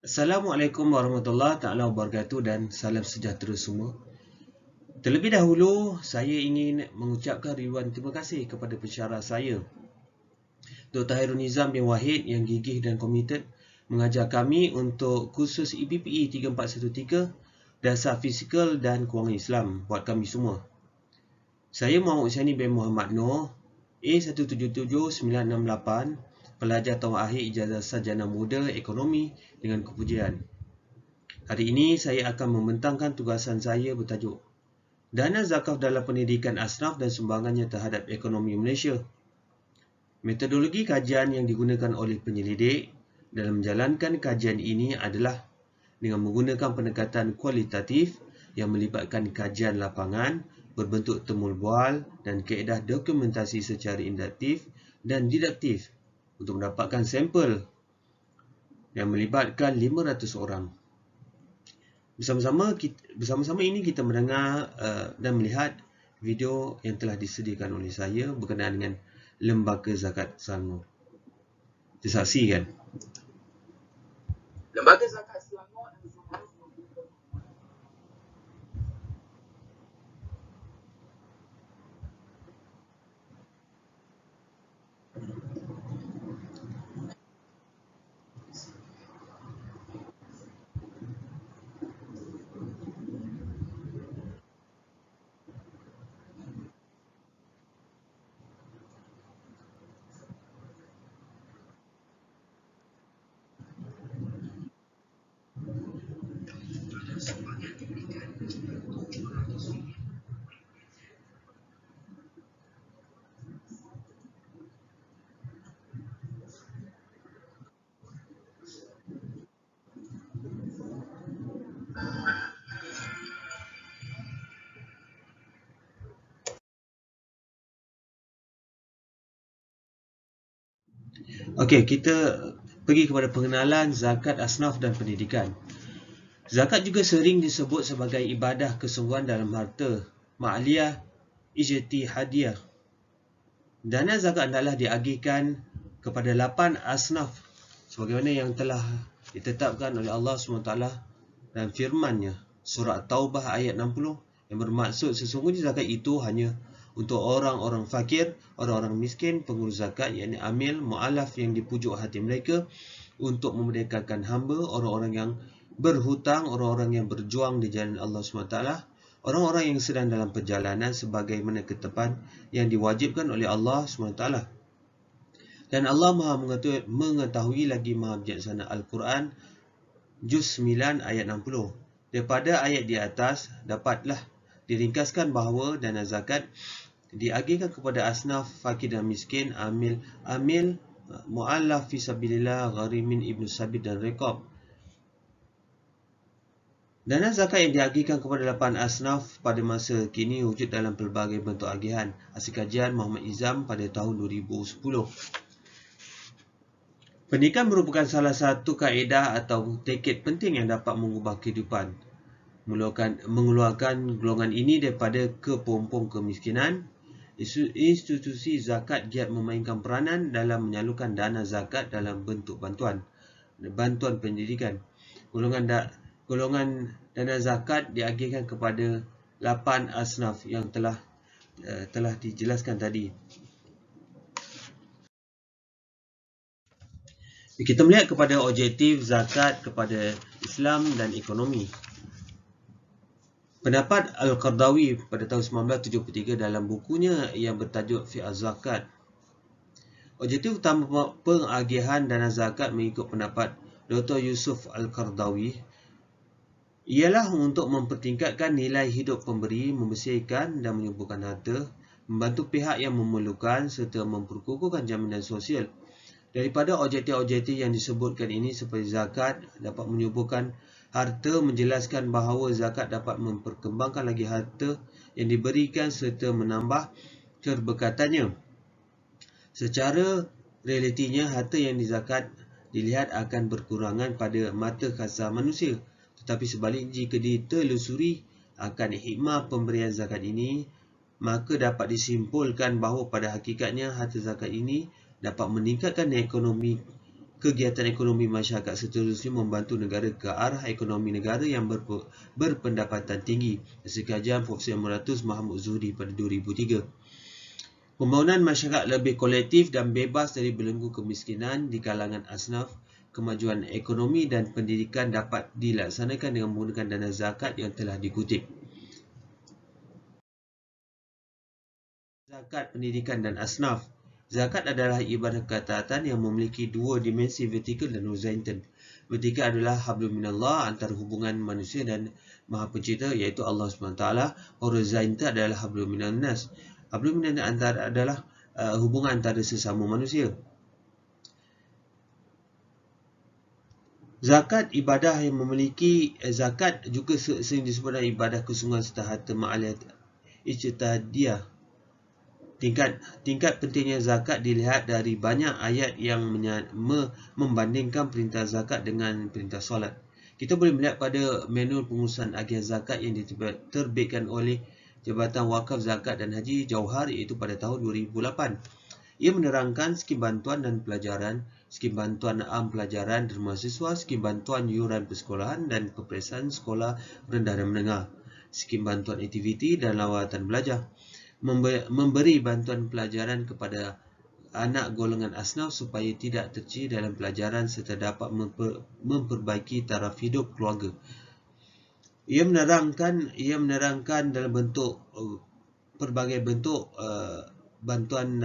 Assalamualaikum warahmatullahi taala wabarakatuh dan salam sejahtera semua. Terlebih dahulu, saya ingin mengucapkan ribuan terima kasih kepada pensyarah saya, Dr. Hairul Nizam bin Wahid yang gigih dan komited mengajar kami untuk kursus EPPE 3413 Dasar Fizikal dan Kewangan Islam buat kami semua. Saya Muhammad Usaini bin Muhammad Noor, A177968, pelajar tahun akhir ijazah sarjana muda ekonomi dengan kepujian. Hari ini saya akan membentangkan tugasan saya bertajuk Dana Zakaf dalam Pendidikan Asnaf dan Sumbangannya terhadap Ekonomi Malaysia. Metodologi kajian yang digunakan oleh penyelidik dalam menjalankan kajian ini adalah dengan menggunakan pendekatan kualitatif yang melibatkan kajian lapangan berbentuk temul bual dan kaedah dokumentasi secara induktif dan diduktif untuk mendapatkan sampel yang melibatkan 500 orang. Bersama-sama ini kita mendengar dan melihat video yang telah disediakan oleh saya berkenaan dengan Lembaga Zakat Selangor. Disaksikan. Lembaga Zakat Selangor Okey, kita pergi kepada pengenalan zakat asnaf dan pendidikan. Zakat juga sering disebut sebagai ibadah kesungguhan dalam harta, ma'aliyah, ijtihadiyah. Dana zakat adalah diagihkan kepada 8 asnaf sebagaimana yang telah ditetapkan oleh Allah SWT dalam firman-Nya, surah Taubah ayat 60, yang bermaksud sesungguhnya zakat itu hanya untuk orang-orang fakir, orang-orang miskin, pengurus zakat, yakni amil, mu'alaf yang dipujuk hati mereka, untuk memerdekakan hamba, orang-orang yang berhutang, orang-orang yang berjuang di jalan Allah SWT, orang-orang yang sedang dalam perjalanan sebagaimana ketetapan yang diwajibkan oleh Allah SWT. Dan Allah Maha mengetahui lagi Maha bijaksana. Al-Quran Juz 9 ayat 60. Daripada ayat di atas dapatlah diringkaskan bahawa dana zakat diagihkan kepada asnaf fakir dan miskin, amil, mu'allaf fi sabilillah, gharimin, ibnu sabil dan riqab. Dana zakat yang diagihkan kepada 8 asnaf pada masa kini wujud dalam pelbagai bentuk agihan. Hasil kajian Muhammad Izam pada tahun 2010. Pendidikan merupakan salah satu kaedah atau tekad penting yang dapat mengubah kehidupan, mengeluarkan golongan ini daripada kepompong kemiskinan. Institusi zakat giat memainkan peranan dalam menyalurkan dana zakat dalam bentuk bantuan pendidikan. Golongan dana zakat diagihkan kepada 8 asnaf yang telah dijelaskan tadi. Kita melihat kepada objektif zakat kepada Islam dan ekonomi. Pendapat Al-Qardawi pada tahun 1973 dalam bukunya yang bertajuk Fiqh Zakat. Objektif utama pengagihan dana zakat mengikut pendapat Dr. Yusuf Al-Qardawi ialah untuk mempertingkatkan nilai hidup pemberi, membersihkan dan menyuburkan harta, membantu pihak yang memerlukan serta memperkukuhkan jaminan sosial. Daripada objektif-objektif yang disebutkan ini seperti zakat dapat menyuburkan harta, menjelaskan bahawa zakat dapat memperkembangkan lagi harta yang diberikan serta menambah keberkatannya. Secara realitinya, harta yang dizakat dilihat akan berkurangan pada mata kasar manusia. Tetapi sebaliknya, jika ditelusuri akan hikmah pemberian zakat ini, maka dapat disimpulkan bahawa pada hakikatnya harta zakat ini dapat meningkatkan ekonomi kegiatan ekonomi masyarakat seterusnya membantu negara ke arah ekonomi negara yang berpendapatan tinggi. Hasil kajian Profesor Emeritus Mahmud Zuhdi pada 2003. Pembangunan masyarakat lebih kolektif dan bebas dari belenggu kemiskinan di kalangan asnaf. Kemajuan ekonomi dan pendidikan dapat dilaksanakan dengan menggunakan dana zakat yang telah dikutip. Zakat, pendidikan dan asnaf. Zakat adalah ibadah ketaatan yang memiliki dua dimensi, vertikal dan horizontal. Vertikal adalah hablum minallah, antara hubungan manusia dan Maha Pencipta iaitu Allah SWT. Horizontal adalah hablum minan nas. Hablum minan adalah hubungan antara sesama manusia. Zakat ibadah yang memiliki zakat juga sering disebut dengan ibadah kesungguhan serta harta ma'aliyah ijtihadiyah. Tingkat pentingnya zakat dilihat dari banyak ayat yang membandingkan perintah zakat dengan perintah solat. Kita boleh melihat pada manual pengurusan agian zakat yang diterbitkan oleh Jabatan Wakaf Zakat dan Haji Jauhar iaitu pada tahun 2008. Ia menerangkan skim bantuan dan pelajaran, skim bantuan pelajaran dan mahasiswa, skim bantuan yuran persekolahan dan peperiksaan sekolah rendah dan menengah, skim bantuan aktiviti dan lawatan belajar, memberi bantuan pelajaran kepada anak golongan asnaf supaya tidak tercedera dalam pelajaran serta dapat memperbaiki taraf hidup keluarga. Ia menerangkan dalam bentuk pelbagai bentuk bantuan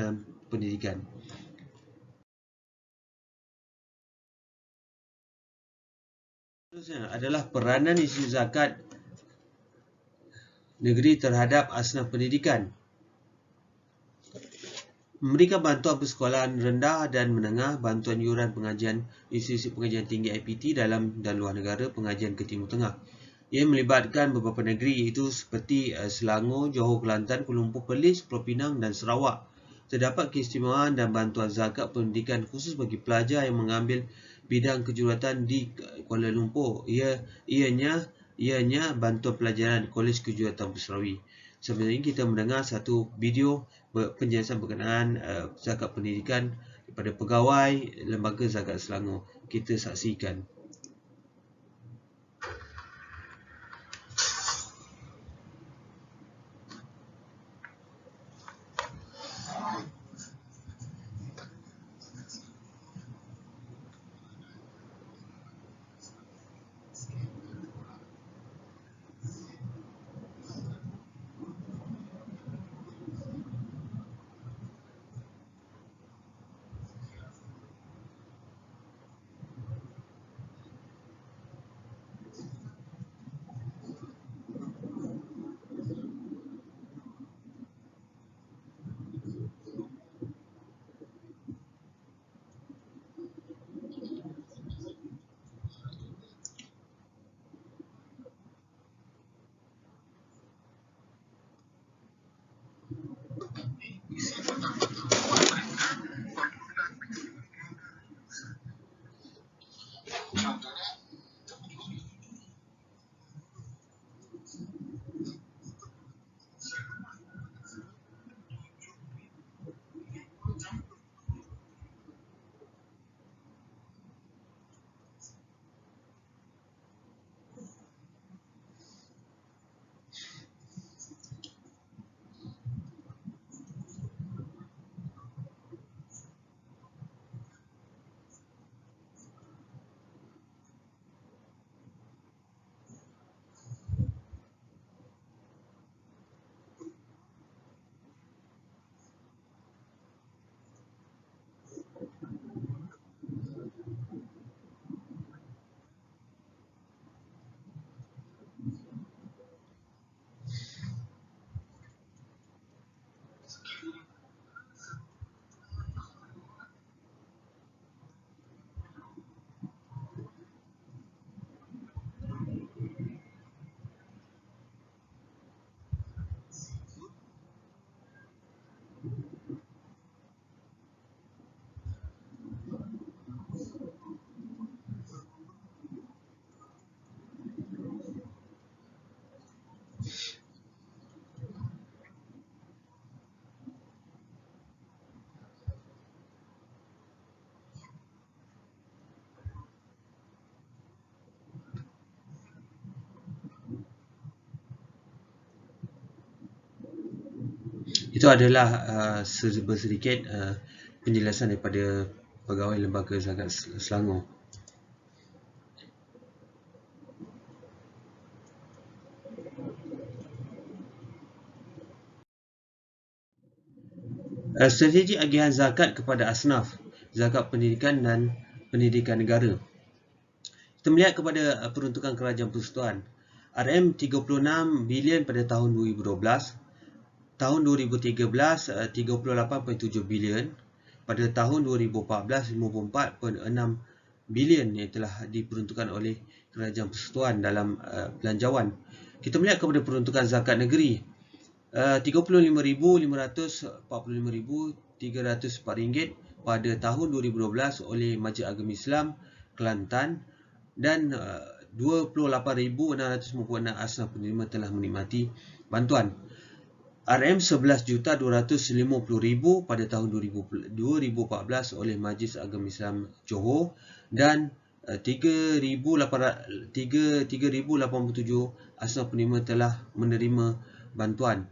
pendidikan. Seterusnya adalah peranan isu zakat negeri terhadap asnaf pendidikan. Memberikan bantuan persekolahan rendah dan menengah, bantuan yuran pengajian institusi pengajian tinggi IPT dalam dan luar negara, pengajian ke Timur Tengah. Ia melibatkan beberapa negeri iaitu seperti Selangor, Johor, Kelantan, Kuala Lumpur, Perlis, Pulau Pinang dan Sarawak. Terdapat keistimewaan dan bantuan zakat pendidikan khusus bagi pelajar yang mengambil bidang kejuruteraan di Kuala Lumpur. Ianya bantuan pelajaran di Kolej Kejuruteraan Peserawi. Sebenarnya kita mendengar satu video penjelasan berkenaan zakat pendidikan daripada pegawai Lembaga Zakat Selangor. Kita saksikan. Itu adalah sedikit penjelasan daripada pegawai Lembaga Zakat Selangor. Strategi agihan zakat kepada asnaf, zakat pendidikan dan pendidikan negara. Kita melihat kepada peruntukan kerajaan persekutuan. RM36 bilion pada tahun 2012, tahun 2013 38.7 bilion, pada tahun 2014 54.6 bilion yang telah diperuntukkan oleh kerajaan persekutuan dalam belanjawan. Kita melihat kepada peruntukan zakat negeri, RM35,45304 pada tahun 2012 oleh Majlis Agama Islam Kelantan, dan 28,696 asnaf penerima telah menikmati bantuan. RM11,250,000 pada tahun 2014 oleh Majlis Agama Islam Johor, dan 3,087 asnaf penerima telah menerima bantuan.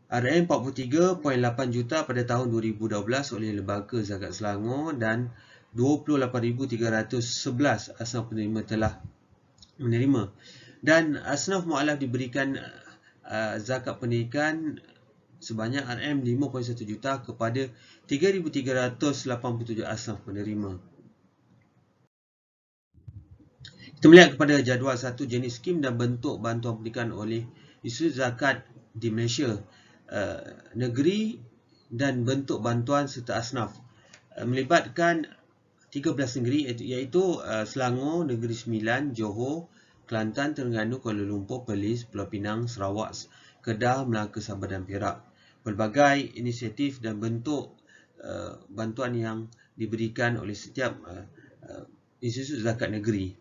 RM43.8 juta pada tahun 2012 oleh Lembaga Zakat Selangor, dan 28,311 asnaf penerima telah menerima. Dan asnaf mualaf diberikan zakat pendidikan sebanyak RM5.1 juta kepada 3,387 asnaf penerima. Kita melihat kepada jadual satu jenis skim dan bentuk bantuan pendidikan oleh Institut Zakat di Malaysia, negeri dan bentuk bantuan serta asnaf, melibatkan 13 negeri iaitu Selangor, Negeri Sembilan, Johor, Kelantan, Terengganu, Kuala Lumpur, Perlis, Pulau Pinang, Sarawak, Kedah, Melaka, Sabah dan Perak. Pelbagai inisiatif dan bentuk bantuan yang diberikan oleh setiap institut zakat negeri.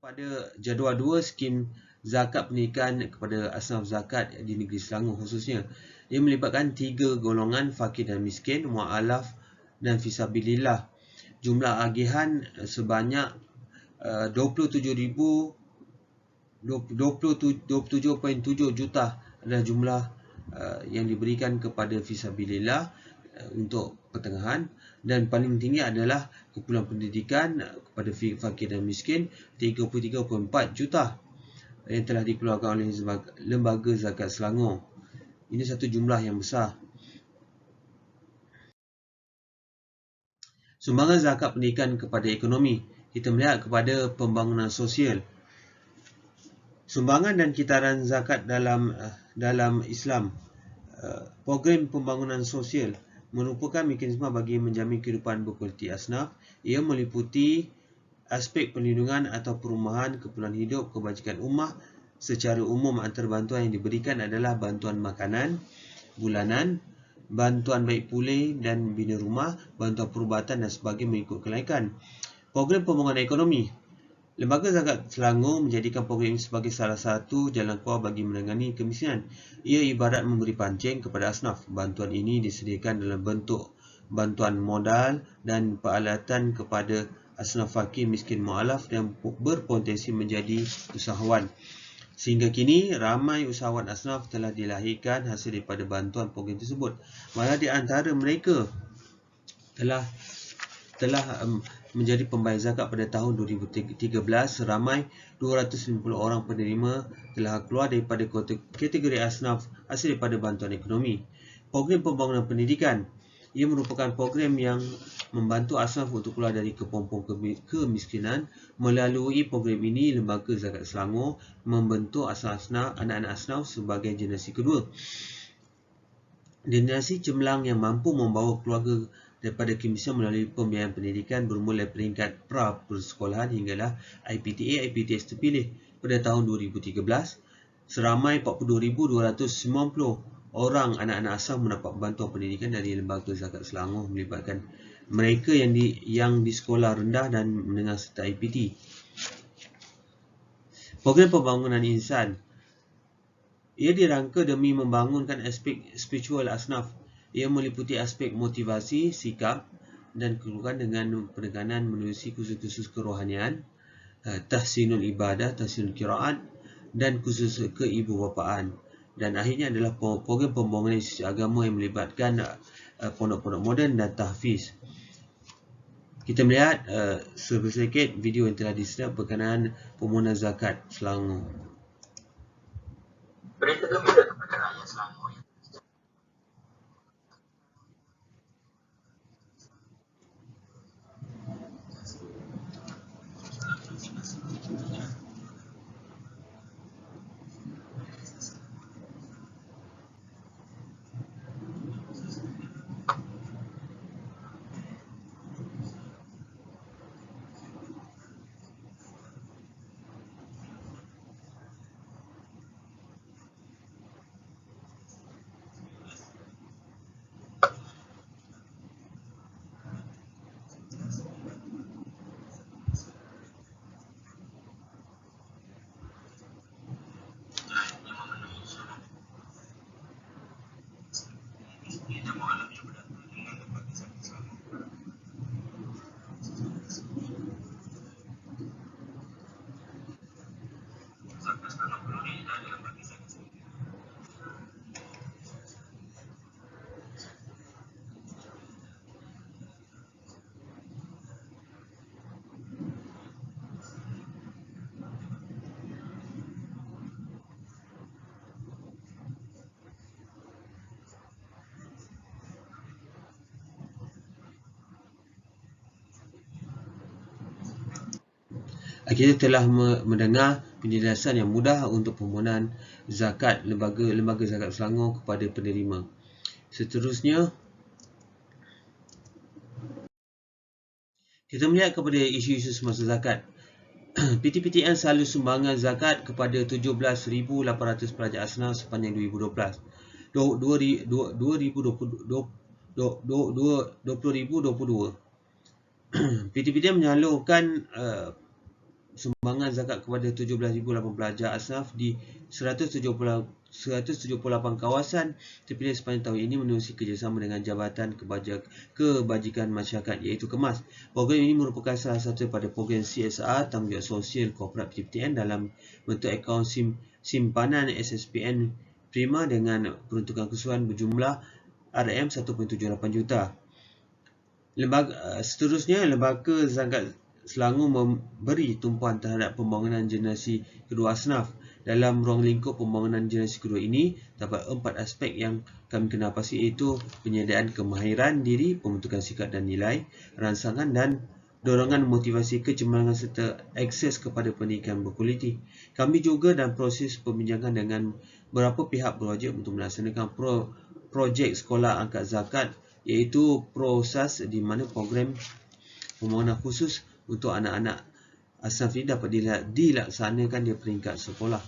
Pada jadual 2, skim zakat pendidikan kepada asnaf zakat di negeri Selangor khususnya, ia melibatkan 3 golongan: fakir dan miskin, mualaf dan fisabilillah. Jumlah agihan sebanyak 27.7 juta adalah jumlah yang diberikan kepada fisabilillah untuk pertengahan, dan paling tinggi adalah kumpulan pendidikan kepada fakir dan miskin 33.4 juta yang telah dikeluarkan oleh Lembaga Zakat Selangor. Ini satu jumlah yang besar. Sumbangan zakat pendidikan kepada ekonomi. Kita melihat kepada pembangunan sosial. Sumbangan dan kitaran zakat dalam Islam. Program pembangunan sosial merupakan mekanisme bagi menjamin kehidupan berkualiti asnaf. Ia meliputi aspek perlindungan atau perumahan keperluan hidup kebajikan ummah. Secara umum, antara bantuan yang diberikan adalah bantuan makanan bulanan, bantuan baik pulih dan bina rumah, bantuan perubatan dan sebagainya mengikut kelaikan. Program pembangunan ekonomi. Lembaga Zakat Selangor menjadikan program ini sebagai salah satu jalan keluar bagi menangani kemiskinan. Ia ibarat memberi pancing kepada asnaf. Bantuan ini disediakan dalam bentuk bantuan modal dan peralatan kepada asnaf fakir, miskin, mualaf yang berpotensi menjadi usahawan. Sehingga kini, ramai usahawan asnaf telah dilahirkan hasil daripada bantuan program tersebut. Malah di antara mereka telah menjadi pembayar zakat pada tahun 2013, ramai 250 orang penerima telah keluar daripada kategori asnaf hasil daripada bantuan ekonomi. Program pembangunan pendidikan. Ia merupakan program yang membantu asnaf untuk keluar dari kepompong kemiskinan. Melalui program ini, Lembaga Zakat Selangor membentuk anak-anak asnaf sebagai generasi kedua. Generasi cemerlang yang mampu membawa keluarga daripada kemiskinan melalui pembiayaan pendidikan bermula peringkat pra-persekolahan hinggalah IPTA, IPTS terpilih. Pada tahun 2013, seramai 42,290 orang anak-anak asnaf mendapat bantuan pendidikan dari Lembaga Zakat Selangor, melibatkan mereka yang di sekolah rendah dan menengah serta IPT. Program pembangunan insan. Ia dirangka demi membangunkan aspek spiritual asnaf. Ia meliputi aspek motivasi, sikap dan kedudukan dengan penekanan menerusi kursus-kursus kerohanian, tahsinul ibadah, tahsinul qiraat dan kursus keibubapaan. dan akhirnya adalah program pembangunan institusi agama yang melibatkan pondok-pondok moden dan tahfiz. Kita melihat sedikit video yang telah disedap berkenaan permohonan zakat Selangor. Berita gembira kepada rakyat Selangor. Kita telah mendengar penjelasan yang mudah untuk permohonan zakat lembaga zakat Selangor kepada penerima. Seterusnya, kita melihat kepada isu-isu semasa zakat. PTPTN selalu sumbangan zakat kepada 17,800 pelajar asnaf sepanjang 2020. PTPTN menyalurkan sumbangan zakat kepada 17,008 pelajar asnaf di 178 kawasan terpilih sepanjang tahun ini menerusi kerjasama dengan Jabatan Kebajikan Masyarakat iaitu KEMAS. Program ini merupakan salah satu pada program CSR Tanggungjawab Sosial Korporat PTPTN dalam bentuk akaun simpanan SSPN Prima dengan peruntukan keseluruhan berjumlah RM1.78 juta. Seterusnya, Lembaga Zakat Selangor memberi tumpuan terhadap pembangunan generasi kedua asnaf. Dalam ruang lingkup pembangunan generasi kedua ini, terdapat 4 aspek yang kami kenal pasti, iaitu penyediaan kemahiran diri, pembentukan sikap dan nilai, rangsangan dan dorongan motivasi kecemerlangan serta akses kepada pendidikan berkualiti. Kami juga dalam proses perbincangan dengan beberapa pihak berwajib untuk melaksanakan projek sekolah angkat zakat, iaitu PROSAS, di mana program pembangunan khusus untuk anak-anak asnaf ini dapat dilaksanakan di peringkat sekolah.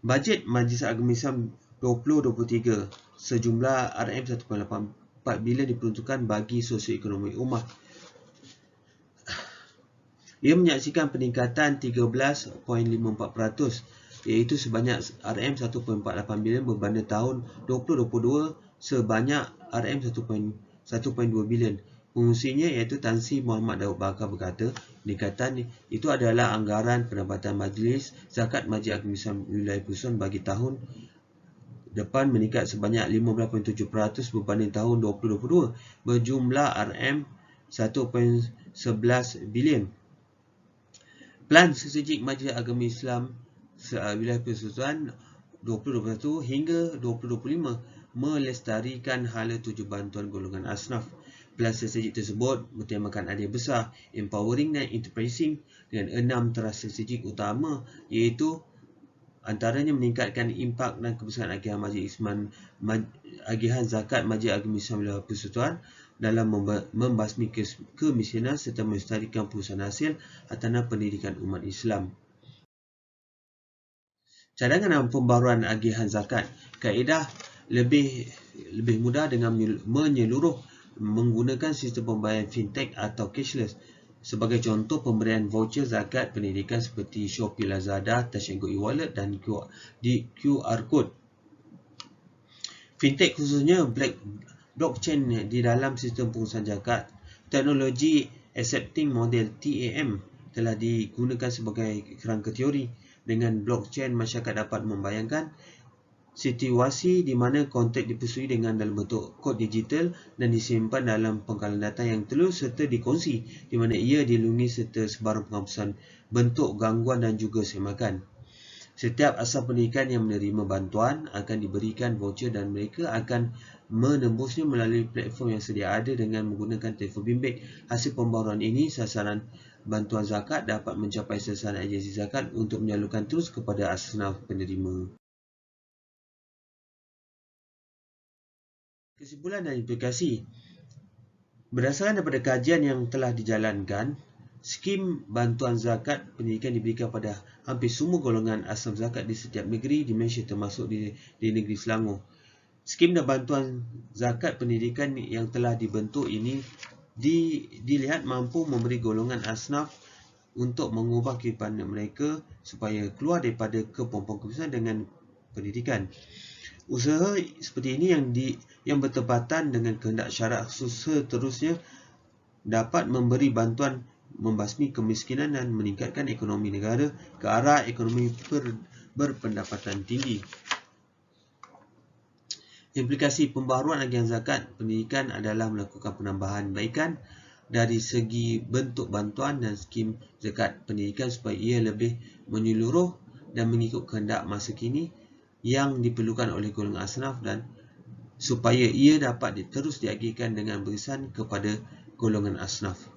Bajet Majlis Agama Islam 2023 sejumlah RM1.84 bilion diperuntukkan bagi sosioekonomi ummah. Ia menyaksikan peningkatan 13.54%, iaitu sebanyak RM1.48 bilion berbanding tahun 2022 sebanyak RM1.2 bilion. Pengusinya iaitu Tan Sri Muhammad Daud Bakar berkata, peningkatan itu adalah anggaran pendapatan Majlis Zakat Majlis Agama Islam Wilayah Pusuan bagi tahun depan meningkat sebanyak 15.7% berbanding tahun 2022 berjumlah RM1.11 bilion. Plan Strategik Majlis Agama Islam Wilayah Pusuan 2021 hingga 2025 melestarikan hala 7 bantuan golongan asnaf. Plan strategik tersebut bertemakan adil besar, empowering dan enterprising dengan 6 teras strategik utama, iaitu antaranya meningkatkan impak dan kebesaran agihan zakat Majlis Agama Islam Wilayah Persekutuan dalam membasmi kemiskinan serta melestarikan perusahaan hasil hartanah pendidikan umat Islam. Cadangan dan pembaharuan agihan zakat. Kaedah lebih mudah dengan menyeluruh menggunakan sistem pembayaran fintech atau cashless. Sebagai contoh, pemberian voucher zakat pendidikan seperti Shopee, Lazada, Touch 'n Go e-wallet dan QR code. Fintech khususnya blockchain di dalam sistem pengurusan zakat. Teknologi Accepting Model TAM telah digunakan sebagai kerangka teori. Dengan blockchain, masyarakat dapat membayangkan situasi di mana kontrak dipusui dengan dalam bentuk kod digital dan disimpan dalam pangkalan data yang telus serta dikongsi, di mana ia dilindungi serta sebarang penghapusan bentuk gangguan dan juga semakan. Setiap asas pendidikan yang menerima bantuan akan diberikan voucher dan mereka akan menembusnya melalui platform yang sedia ada dengan menggunakan telefon bimbit. Hasil pembaruan ini, sasaran bantuan zakat dapat mencapai sasaran agensi zakat untuk menyalurkan terus kepada asnaf penerima. Kesimpulan dan implikasi. Berdasarkan daripada kajian yang telah dijalankan, skim bantuan zakat pendidikan diberikan pada hampir semua golongan asnaf zakat di setiap negeri di Malaysia termasuk di negeri Selangor. Skim dan bantuan zakat pendidikan yang telah dibentuk ini dilihat mampu memberi golongan asnaf untuk mengubah kehidupan mereka supaya keluar daripada kepompong-keputusan dengan pendidikan. Usaha seperti ini yang bertepatan dengan kehendak syarak seterusnya dapat memberi bantuan membasmi kemiskinan dan meningkatkan ekonomi negara ke arah ekonomi berpendapatan tinggi. Implikasi pembaharuan agian zakat pendidikan adalah melakukan penambahan baikan dari segi bentuk bantuan dan skim zakat pendidikan supaya ia lebih menyeluruh dan mengikut kehendak masa kini yang diperlukan oleh golongan asnaf dan supaya ia dapat terus diagihkan dengan berisan kepada golongan asnaf.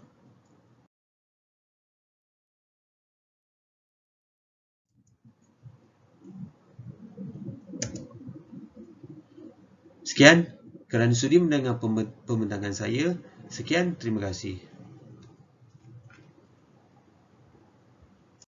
Sekian kerana sudi mendengar pembentangan saya. Sekian, terima kasih.